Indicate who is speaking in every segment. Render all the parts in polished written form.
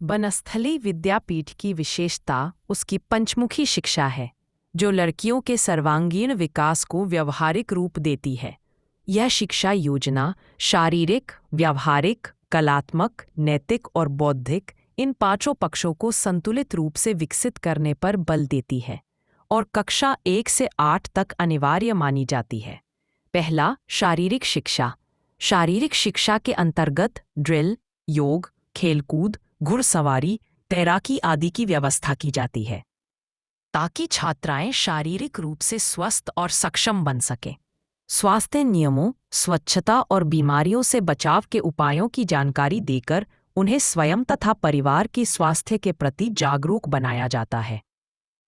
Speaker 1: बनस्थली विद्यापीठ की विशेषता उसकी पंचमुखी शिक्षा है, जो लड़कियों के सर्वांगीण विकास को व्यवहारिक रूप देती है। यह शिक्षा योजना शारीरिक, व्यावहारिक, कलात्मक, नैतिक और बौद्धिक इन पांचों पक्षों को संतुलित रूप से विकसित करने पर बल देती है और कक्षा 1 से 8 तक अनिवार्य मानी जाती है। पहला, शारीरिक शिक्षा। शारीरिक शिक्षा के अंतर्गत ड्रिल, योग, खेलकूद, घुड़सवारी, तैराकी आदि की व्यवस्था की जाती है ताकि छात्राएं शारीरिक रूप से स्वस्थ और सक्षम बन सकें। स्वास्थ्य नियमों, स्वच्छता और बीमारियों से बचाव के उपायों की जानकारी देकर उन्हें स्वयं तथा परिवार की स्वास्थ्य के प्रति जागरूक बनाया जाता है।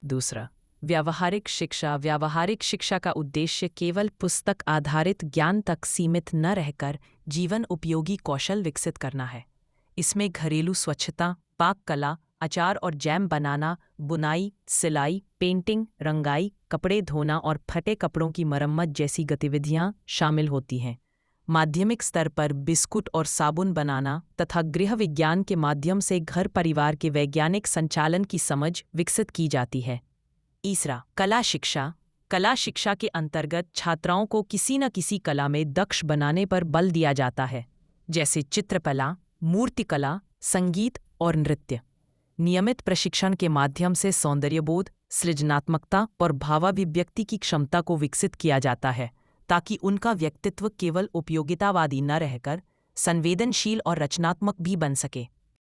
Speaker 1: दूसरा, व्यावहारिक शिक्षा। व्यावहारिक शिक्षा का उद्देश्य केवल पुस्तक आधारित ज्ञान तक सीमित न रहकर जीवन उपयोगी कौशल विकसित करना है। इसमें घरेलू स्वच्छता, पाक कला, अचार और जैम बनाना, बुनाई, सिलाई, पेंटिंग, रंगाई, कपड़े धोना और फटे कपड़ों की मरम्मत जैसी गतिविधियां शामिल होती हैं। माध्यमिक स्तर पर बिस्कुट और साबुन बनाना तथा गृह विज्ञान के माध्यम से घर परिवार के वैज्ञानिक संचालन की समझ विकसित की जाती है। तीसरा, कला शिक्षा। कला शिक्षा के अंतर्गत छात्राओं को किसी न किसी कला में दक्ष बनाने पर बल दिया जाता है, जैसे चित्रकला, मूर्तिकला, संगीत और नृत्य। नियमित प्रशिक्षण के माध्यम से सौंदर्यबोध, सृजनात्मकता और भावाभिव्यक्ति की क्षमता को विकसित किया जाता है ताकि उनका व्यक्तित्व केवल उपयोगितावादी न रहकर संवेदनशील और रचनात्मक भी बन सके।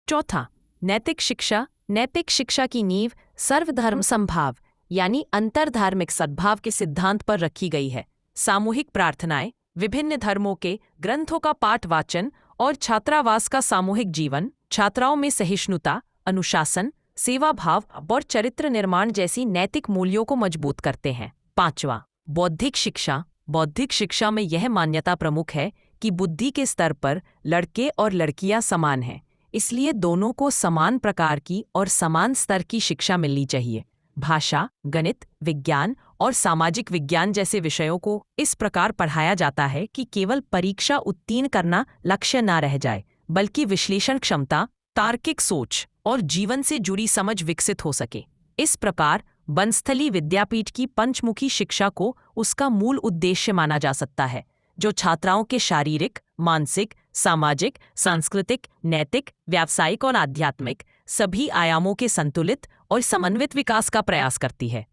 Speaker 1: चौथा, नैतिक शिक्षा। नैतिक शिक्षा की नींव सर्वधर्म समभाव यानी अंतरधार्मिक सद्भाव के सिद्धांत पर रखी गई है। सामूहिक प्रार्थनाएं, विभिन्न धर्मों के ग्रंथों का पाठ वाचन और छात्रावास का सामूहिक जीवन छात्राओं में सहिष्णुता, अनुशासन, सेवा भाव और चरित्र निर्माण जैसी नैतिक मूल्यों को मजबूत करते हैं। पांचवा, बौद्धिक शिक्षा। बौद्धिक शिक्षा में यह मान्यता प्रमुख है कि बुद्धि के स्तर पर लड़के और लड़कियां समान हैं, इसलिए दोनों को समान प्रकार की और समान स्तर की शिक्षा मिलनी चाहिए। भाषा, गणित, विज्ञान और सामाजिक विज्ञान जैसे विषयों को इस प्रकार पढ़ाया जाता है कि केवल परीक्षा उत्तीर्ण करना लक्ष्य न रह जाए, बल्कि विश्लेषण क्षमता, तार्किक सोच और जीवन से जुड़ी समझ विकसित हो सके। इस प्रकार बनस्थली विद्यापीठ की पंचमुखी शिक्षा को उसका मूल उद्देश्य माना जा सकता है, जो छात्राओं के शारीरिक, मानसिक, सामाजिक, सांस्कृतिक, नैतिक, व्यावसायिक और आध्यात्मिक सभी आयामों के संतुलित और समन्वित विकास का प्रयास करती है।